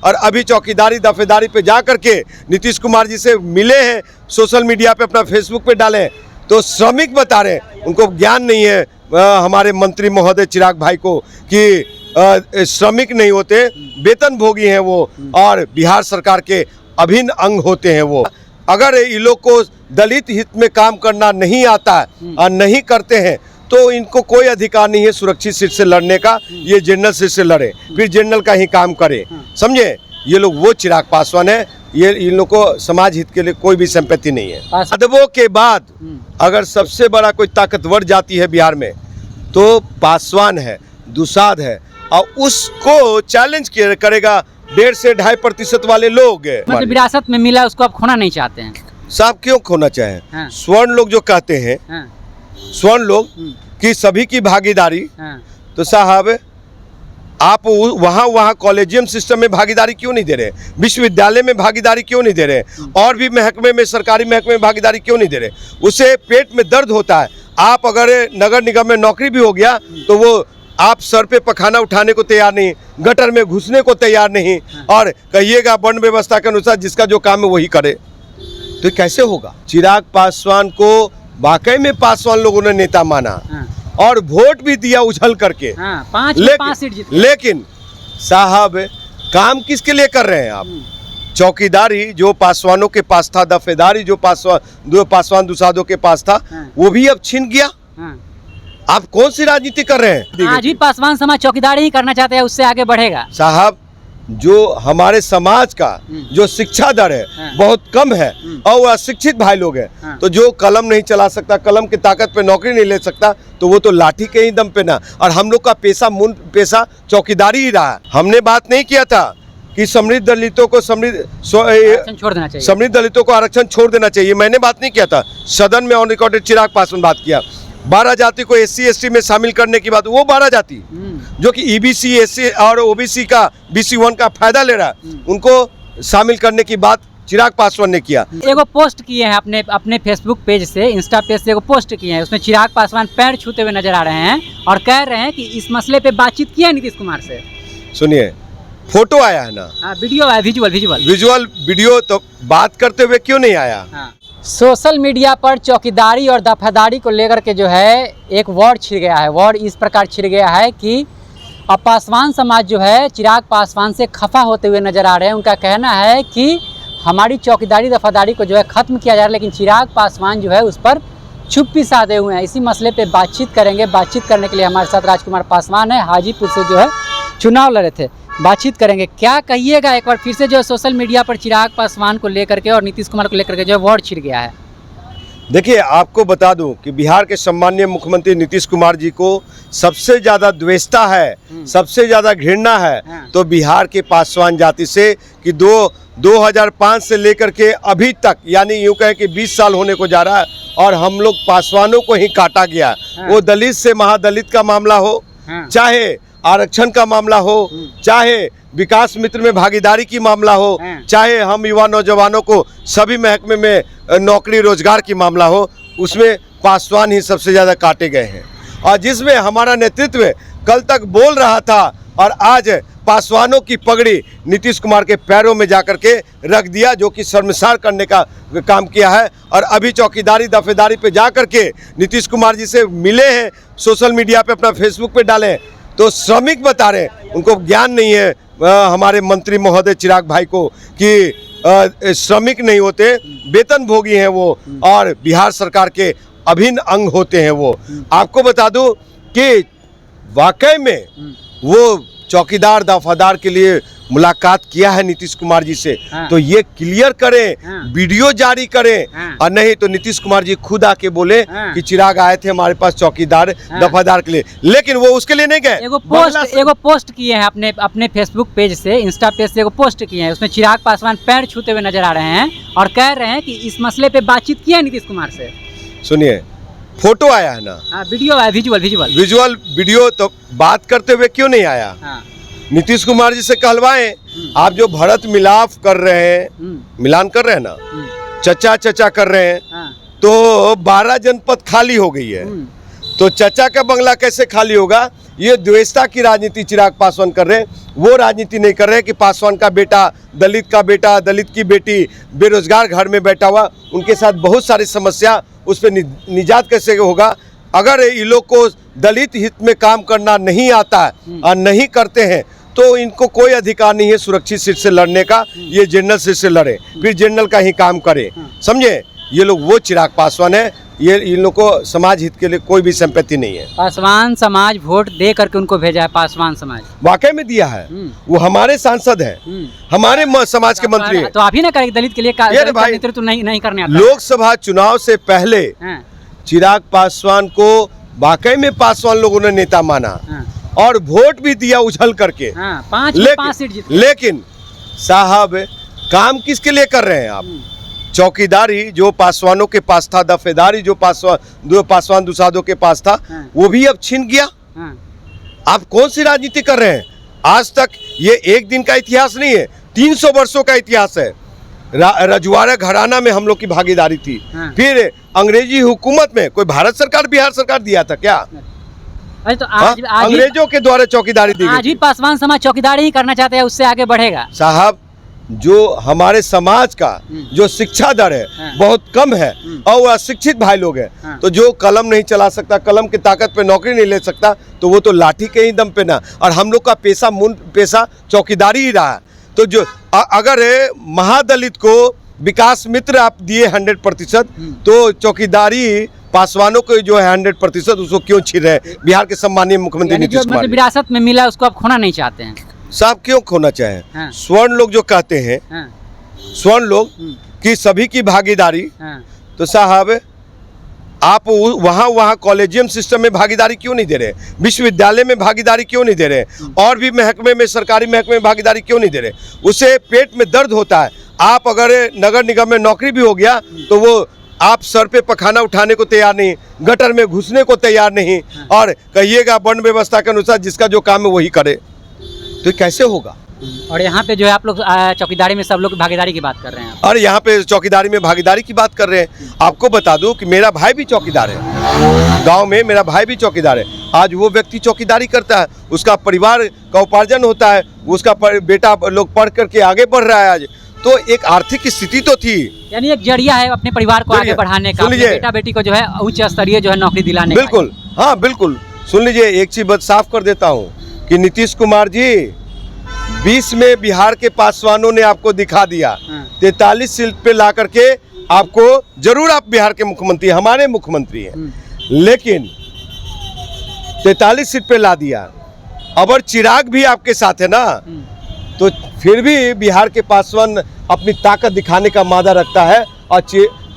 और अभी चौकीदारी दफेदारी पे जा करके नीतीश कुमार जी से मिले हैं, सोशल मीडिया पे अपना फेसबुक पे डाले हैं, तो श्रमिक बता रहे हैं, उनको ज्ञान नहीं है हमारे मंत्री महोदय चिराग भाई को कि श्रमिक नहीं होते, वेतन भोगी हैं वो और बिहार सरकार के अभिन्न अंग होते हैं वो। अगर ये लोग को दलित हित में काम करना नहीं आता है और नहीं करते हैं तो इनको कोई अधिकार नहीं है सुरक्षित सीट से लड़ने का। ये जनरल सीट से लड़े, फिर जनरल का ही काम करे, समझे। ये लोग वो चिराग पासवान है, ये इन लोग को समाज हित के लिए कोई भी संपत्ति नहीं है। यादवों के बाद अगर सबसे बड़ा कोई ताकतवर जाति है बिहार में तो पासवान है, दुसाध है, और उसको चैलेंज करेगा 1.5 से 2.5% वाले लोग। मतलब विरासत में मिला उसको आप खोना नहीं चाहते हैं साहब? क्यों खोना चाहें? हाँ। स्वर्ण लोग जो कहते हैं, हाँ। स्वर्ण लोग की सभी की भागीदारी, हाँ। तो साहब आप वहाँ कॉलेजियम सिस्टम में भागीदारी क्यों नहीं दे रहे? विश्वविद्यालय में भागीदारी क्यों नहीं दे रहे? और भी महकमे में, सरकारी महकमे में भागीदारी क्यों नहीं दे रहे? उससे पेट में दर्द होता है। आप अगर नगर निगम में नौकरी भी हो गया तो वो आप सर पे पखाना उठाने को तैयार नहीं, गटर में घुसने को तैयार नहीं, और कहिएगा वन व्यवस्था के अनुसार जिसका जो काम है वही करे, तो कैसे होगा? चिराग पासवान को वाकई में पासवान लोगों ने नेता माना और वोट भी दिया उछल करके। 5 सीट जीते। लेकिन साहब काम किसके लिए कर रहे हैं आप? चौकीदारी जो पासवानों के पास था, दफेदारी जो पासवान दुसाधों के पास था, वो भी अब छिन गया। आप कौन सी राजनीति कर रहे हैं? आज भी पासवान समाज चौकीदारी ही करना चाहते हैं, उससे आगे बढ़ेगा साहब। जो हमारे समाज का जो शिक्षा दर है बहुत कम है और वो अशिक्षित भाई लोग हैं, तो जो कलम नहीं चला सकता, कलम की ताकत पे नौकरी नहीं ले सकता, तो वो तो लाठी के ही दम पे ना। और हम लोग का पेशा चौकीदारी ही रहा। हमने बात नहीं किया था कि समृद्ध दलितों को छोड़ देना चाहिए, समृद्ध दलितों को आरक्षण छोड़ देना चाहिए, मैंने बात नहीं किया था। सदन में ऑन रिकॉर्डेड चिराग पासवान बात किया। 12 जाति को SC ST में शामिल करने की बात, वो 12 जाति जो कि EBC SC और OBC का BC1 का फायदा ले रहा है, उनको शामिल करने की बात चिराग पासवान ने किया। एगो पोस्ट किए हैं अपने फेसबुक पेज से, इंस्टा पेज से एगो पोस्ट किए हैं, उसमें चिराग पासवान पैर छूते हुए नजर आ रहे हैं और कह रहे हैं कि इस मसले पे बातचीत किया है नीतीश कुमार से। सुनिए, फोटो आया है ना, वीडियो आया, विजुअल वीडियो, तो बात करते हुए क्यों नहीं आया? सोशल मीडिया पर चौकीदारी और दफादारी को लेकर के जो है एक वर्ड छिड़ गया है। वर्ड इस प्रकार छिड़ गया है कि अब पासवान समाज जो है चिराग पासवान से खफा होते हुए नजर आ रहे हैं। उनका कहना है कि हमारी चौकीदारी दफादारी को जो है ख़त्म किया जा रहा है, लेकिन चिराग पासवान जो है उस पर चुप्पी साधे हुए हैं। इसी मसले पे बातचीत करेंगे। बातचीत करने के लिए हमारे साथ राजकुमार पासवान है, हाजीपुर से जो है चुनाव लड़े थे। बातचीत करेंगे, क्या कहिएगा एक बार फिर से जो सोशल मीडिया पर चिराग पासवान को लेकर के और नीतीश कुमार को लेकर के जो है वर्ड छिड़ गया है। देखिए, आपको बता दूं कि बिहार के सम्मानीय मुख्यमंत्री नीतीश कुमार जी को सबसे ज़्यादा द्वेषता है, सबसे ज़्यादा घृणा है तो बिहार के पासवान जाति से, कि 2005 से लेकर के अभी तक, यानी यूँ कहें कि 20 साल होने को जा रहा है और हम लोग पासवानों को ही काटा गया। वो दलित से महादलित का मामला हो, चाहे आरक्षण का मामला हो, चाहे विकास मित्र में भागीदारी की मामला हो, चाहे हम युवा नौजवानों को सभी महकमे में नौकरी रोजगार की मामला हो, उसमें पासवान ही सबसे ज़्यादा काटे गए हैं। और जिसमें हमारा नेतृत्व कल तक बोल रहा था और आज पासवानों की पगड़ी नीतीश कुमार के पैरों में जाकर के रख दिया, जो कि शर्मसार करने का काम किया है। और अभी चौकीदारी दफेदारी पे जा करके नीतीश कुमार जी से मिले हैं, सोशल मीडिया पे अपना फेसबुक पे डाले हैं, तो श्रमिक बता रहे हैं, उनको ज्ञान नहीं है हमारे मंत्री महोदय चिराग भाई को कि श्रमिक नहीं होते, वेतन भोगी हैं वो और बिहार सरकार के अभिन्न अंग होते हैं वो। आपको बता दूं कि वाकई में वो चौकीदार दफादार के लिए मुलाकात किया है नीतीश कुमार जी से, तो ये क्लियर करें, वीडियो जारी करें, और नहीं तो नीतीश कुमार जी खुद आके बोले कि चिराग आए थे हमारे पास चौकीदार दफादार के लिए, लेकिन वो उसके लिए नहीं गए। एगो पोस्ट किए हैं अपने फेसबुक पेज से, इंस्टा पेज से एगो पोस्ट किए हैं, उसमें चिराग पासवान पैर छूते हुए नजर आ रहे हैं और कह रहे हैं कि इस मसले पे बातचीत किया है नीतीश कुमार से। सुनिए, फोटो आया है ना, वीडियो आया, विजुअल वीडियो, तो बात करते हुए क्यों नहीं आया? नीतीश कुमार जी से कहलवाएं, आप जो भरत मिलाप कर रहे हैं, मिलान कर रहे हैं ना, चचा कर रहे हैं, तो 12 जनपद खाली हो गई है, तो चचा का बंगला कैसे खाली होगा? ये द्वेषता की राजनीति चिराग पासवान कर रहे हैं। वो राजनीति नहीं कर रहे कि पासवान का बेटा, दलित की बेटी बेरोजगार घर में बैठा हुआ, उनके साथ बहुत सारी समस्या, उस पर निजात कैसे होगा? अगर ये लोग को दलित हित में काम करना नहीं आता है और नहीं करते हैं तो इनको कोई अधिकार नहीं है सुरक्षित सीट से लड़ने का। ये जनरल सीट से लड़े, फिर जनरल का ही काम करे, समझे? ये लोग वो चिराग पासवान है। ये इन लोग को समाज हित के लिए कोई भी संपत्ति नहीं है। पासवान समाज वोट दे करके उनको भेजा है, पासवान समाज वाकई में दिया है। वो हमारे सांसद है, हमारे समाज के मंत्री है। तो आप ही ना करेंगे दलित के लिए नेतृत्व नहीं करने आता। लोकसभा चुनाव से पहले चिराग पासवान को वाकई में पासवान लोगों ने नेता माना और वोट भी दिया उछल करके। 5 सीट जीते। लेकिन साहब काम किसके लिए कर रहे हैं आप? चौकीदारी जो पासवानों के पास था, दफेदारी जो पासवान दुसादों के पास था, वो भी अब छिन गया। आप कौन सी राजनीति कर रहे हैं? आज तक ये एक दिन का इतिहास नहीं है, 300 वर्षों का इतिहास है। रजवाड़ा घराना में हम लोग की भागीदारी थी। फिर अंग्रेजी हुकूमत में कोई भारत सरकार, बिहार सरकार दिया था क्या? अरे तो आज अंग्रेजों के द्वारा चौकीदारी दी गई। आज भी पासवान समाज चौकीदारी ही करना चाहते हैं, उससे आगे बढ़ेगा। साहब जो हमारे समाज का जो शिक्षा दर है बहुत कम है और वो अशिक्षित भाई लोग हैं, तो जो कलम नहीं चला सकता, कलम की ताकत पे नौकरी नहीं ले सकता, तो वो तो लाठी के ही दम पे ना। और हम लोग का पेशा चौकीदारी ही रहा। तो जो अगर महादलित को विकास मित्र आप दिए 100%, तो चौकीदारी पासवानों को जो है 100% उसको क्यों छीन रहे हैं? बिहार के सम्मानीय मुख्यमंत्री नीतीश कुमार विरासत में मिला उसको आप खोना नहीं चाहते हैं। साहब क्यों खोना चाहे? स्वर्ण लोग जो कहते हैं, स्वर्ण लोग की सभी की भागीदारी, तो साहब आप वहाँ कॉलेजियम सिस्टम में भागीदारी क्यों नहीं दे रहे? विश्वविद्यालय में भागीदारी क्यों नहीं दे रहे? और भी महकमे में, सरकारी महकमे में भागीदारी क्यों नहीं दे रहे? उससे पेट में दर्द होता है। आप अगर नगर निगम में नौकरी भी हो गया तो वो आप सर पे पखाना उठाने को तैयार नहीं, गटर में घुसने को तैयार नहीं, और कहिएगा वर्ण व्यवस्था के अनुसार जिसका जो काम है वही करे, तो कैसे होगा? और यहाँ पे जो है आप लोग चौकीदारी में सब लोग भागीदारी की बात कर रहे हैं। और यहाँ पे चौकीदारी में भागीदारी की बात कर रहे हैं। आपको बता दूं कि मेरा भाई भी चौकीदार है, गांव में मेरा भाई भी चौकीदार है। आज वो व्यक्ति चौकीदारी करता है, उसका परिवार का उपार्जन होता है, उसका बेटा लोग पढ़ करके आगे बढ़ रहा है। आज तो एक आर्थिक स्थिति तो थी, यानी एक जरिया है अपने परिवार को आगे बढ़ाने का, बेटा बेटी को जो है उच्च स्तरीय जो है नौकरी दिलाने का। बिल्कुल, हाँ बिल्कुल। सुन लीजिए, एक चीज बात साफ कर देता हूँ कि नीतीश कुमार जी 20 में बिहार के पासवानों ने आपको दिखा दिया, 43 सीट पे ला करके आपको, जरूर आप बिहार के मुख्यमंत्री, हमारे मुख्यमंत्री हैं, लेकिन 43 सीट पे ला दिया। अगर चिराग भी आपके साथ है ना, तो फिर भी बिहार के पासवान अपनी ताकत दिखाने का मादा रखता है, और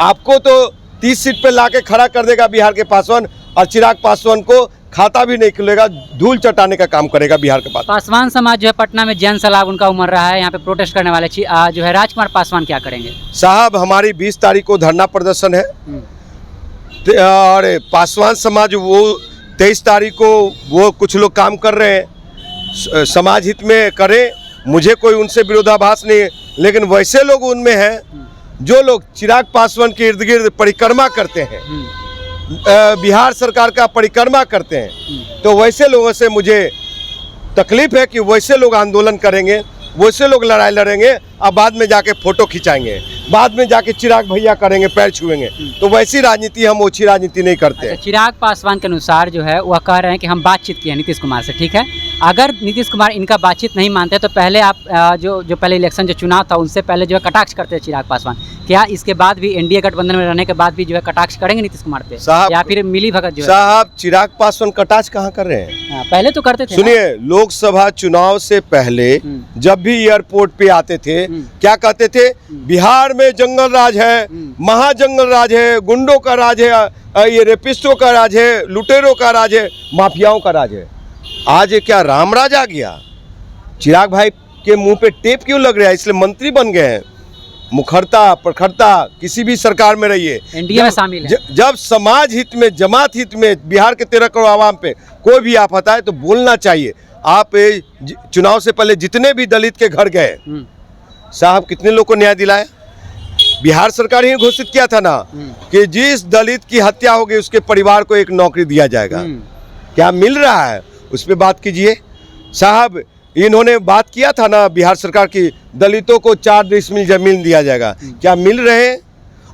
आपको तो 30 सीट पे ला के खड़ा कर देगा बिहार के पासवान, और चिराग पासवान को खाता भी नहीं खुलेगा, धूल चटाने का काम करेगा बिहार के पास। पासवान समाज जो है पटना में जन सलाब उनका उमड़ रहा है, यहाँ पे प्रोटेस्ट करने वाले जो है राजकुमार पासवान क्या करेंगे? साहब हमारी 20 तारीख को धरना प्रदर्शन है, और पासवान समाज वो 23 तारीख को वो कुछ लोग काम कर रहे हैं, समाज हित में करें, मुझे कोई उनसे विरोधाभास नहीं है। लेकिन वैसे लोग उनमें हैं जो लोग चिराग पासवान के इर्द गिर्द परिक्रमा करते हैं, बिहार सरकार का परिक्रमा करते हैं, तो वैसे लोगों से मुझे तकलीफ है कि वैसे लोग आंदोलन करेंगे, वैसे लोग लड़ाई लड़ेंगे, और बाद में जाके फोटो खिंचाएंगे, बाद में जाके चिराग भैया करेंगे, पैर छुएंगे। तो वैसी राजनीति, हम ओछी राजनीति नहीं करते। अच्छा, चिराग पासवान के अनुसार जो है वह कह रहे हैं कि हम बातचीत किए नीतीश कुमार से, ठीक है। अगर नीतीश कुमार इनका बातचीत नहीं मानते तो पहले आप जो पहले इलेक्शन जो चुनाव था उनसे पहले जो है कटाक्ष करते हैं चिराग पासवान, क्या इसके बाद भी एनडीए गठबंधन में रहने के बाद भी जो है कटाक्ष करेंगे नीतीश कुमार पे, या फिर मिली भगत जो है? साहब चिराग पासवान कटाक्ष कहाँ कर रहे हैं? पहले तो करते थे। सुनिए, लोकसभा चुनाव से पहले जब भी एयरपोर्ट पे आते थे क्या कहते थे? बिहार में जंगल राज है, महाजंगल राज है, गुंडों का राज है, ये रेपिस्टों का राज है, लुटेरों का राज है, माफियाओं का राज है। आज ये क्या राम राज आ गया? चिराग भाई के मुंह पे टेप क्यों लग रहा है? इसलिए मंत्री बन गए हैं। मुखरता प्रखरता किसी भी सरकार में रहिए, एनडीए में शामिल है। जब समाज हित में, जमात हित में, बिहार के 13 करोड़ आवाम पे कोई भी आफत आए तो बोलना चाहिए। आप चुनाव से पहले जितने भी दलित के घर गए, साहब कितने लोग को न्याय दिलाया? बिहार सरकार ही घोषित किया था ना कि जिस दलित की हत्या होगी उसके परिवार को एक नौकरी दिया जाएगा। क्या मिल रहा है उस पर बात कीजिए साहब। इन्होंने बात किया था ना बिहार सरकार की दलितों को 4 डिसमिल जमीन दिया जाएगा, क्या मिल रहे हैं?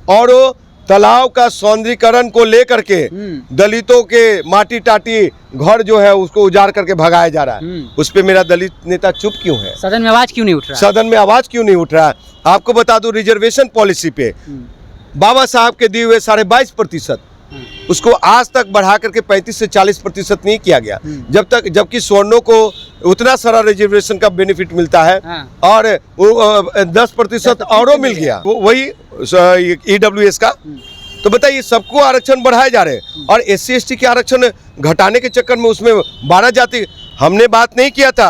और वो तालाब का सौंदर्यीकरण को लेकर के दलितों के माटी टाटी घर जो है उसको उजाड़ करके भगाया जा रहा है। उस पे मेरा दलित नेता चुप क्यों है? सदन में आवाज क्यों नहीं उठ रहा? सदन में आवाज क्यों नहीं उठ रहा है? आपको बता दूं रिजर्वेशन पॉलिसी पे बाबा साहब के दिए हुए 22.5% उसको आज तक बढ़ा करके 35 से 40% नहीं किया गया। जबकि सवर्णों को उतना सारा रिजर्वेशन का बेनिफिट मिलता है और 10% और मिल गया वही EWS का। तो बताइए सबको आरक्षण बढ़ाए जा रहे हैं और SC ST के आरक्षण घटाने के चक्कर में उसमें 12 जाति। हमने बात नहीं किया था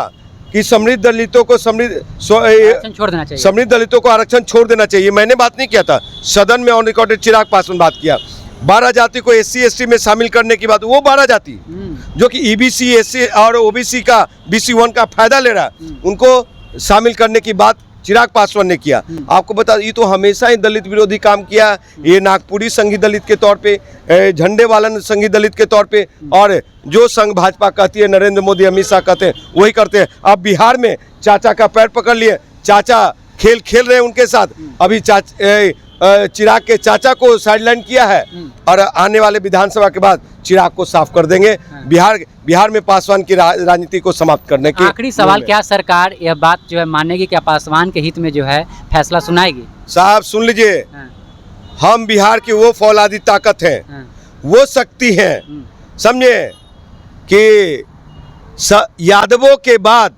कि समृद्ध दलितों को छोड़ देना चाहिए, समृद्ध दलितों को आरक्षण छोड़ देना चाहिए। मैंने बात नहीं किया था, सदन में ऑन रिकॉर्डेड चिराग पासवान बात किया। 12 जाति को SC ST में शामिल करने की बात, वो 12 जाति जो कि EBC SC और OBC का BC1 का फायदा ले रहा है उनको शामिल करने की बात चिराग पासवान ने किया। आपको बता ये तो हमेशा ही दलित विरोधी काम किया। ये नागपुरी संघी दलित के तौर पे, झंडे वालन संघी दलित के तौर पे, और जो संघ भाजपा कहती है, नरेंद्र मोदी अमित शाह कहते हैं वही करते हैं। अब बिहार में चाचा का पैर पकड़ लिए, चाचा खेल खेल रहे हैं उनके साथ। अभी चिराग के चाचा को साइडलाइन किया है और आने वाले विधानसभा के बाद चिराग को साफ कर देंगे। बिहार में पासवान की राजनीति को समाप्त करने की। आखिरी सवाल, क्या सरकार यह बात जो है मानेगी, क्या पासवान के हित में जो है फैसला सुनाएगी? साहब सुन लीजिए, हम बिहार की वो फौलादी ताकत हैं, वो शक्ति हैं, समझे कि यादवों के बाद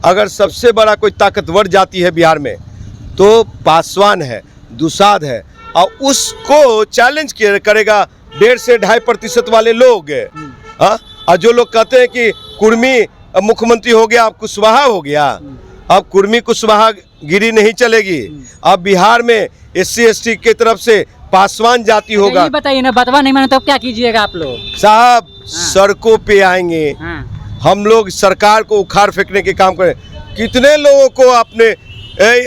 अगर सबसे बड़ा कोई ताकतवर जाति है बिहार में तो पासवान है, दुसाध है, और उसको चैलेंज करेगा 1.5 से 2.5% वाले लोग। और जो लोग कहते हैं कि कुर्मी मुख्यमंत्री हो गया, अब कुशवाहा हो गया, अब कुर्मी कुशवाहा गिरी नहीं चलेगी। अब बिहार में SC ST की तरफ से पासवान जाति होगा। बताइए ना, बतवा नहीं माने तो क्या कीजिएगा आप लोग? साहब सड़कों पे आएंगे, हम लोग सरकार को उखाड़ फेंकने के काम करें। कितने लोगों को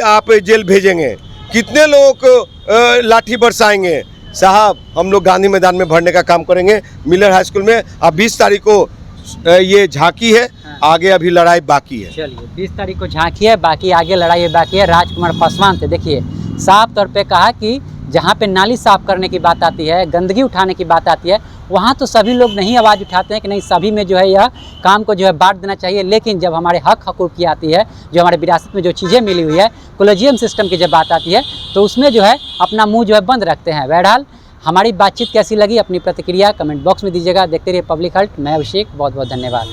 आप जेल भेजेंगे, कितने लोगों को लाठी बरसाएंगे? साहब हम लोग गांधी मैदान में भरने का काम करेंगे, मिलर हाई स्कूल में। अब 20 तारीख को ये झांकी है, आगे अभी लड़ाई बाकी है। चलिए 20 तारीख को झांकी है, बाकी आगे लड़ाई बाकी है। राजकुमार पासवान थे, देखिए साफ तौर पे कहा कि जहाँ पे नाली साफ करने की बात आती है, गंदगी उठाने की बात आती है, वहाँ तो सभी लोग नहीं आवाज़ उठाते हैं कि नहीं सभी में जो है यह काम को जो है बांट देना चाहिए। लेकिन जब हमारे हक हकूक़ की आती है, जो हमारे विरासत में जो चीज़ें मिली हुई है, कोलेजियम सिस्टम की जब बात आती है, तो उसमें जो है अपना मुंह जो है बंद रखते हैं। बहरहाल हमारी बातचीत कैसी लगी, अपनी प्रतिक्रिया कमेंट बॉक्स में दीजिएगा। देखते रहिए पब्लिक हल्ट। मैं अभिषेक, बहुत बहुत धन्यवाद।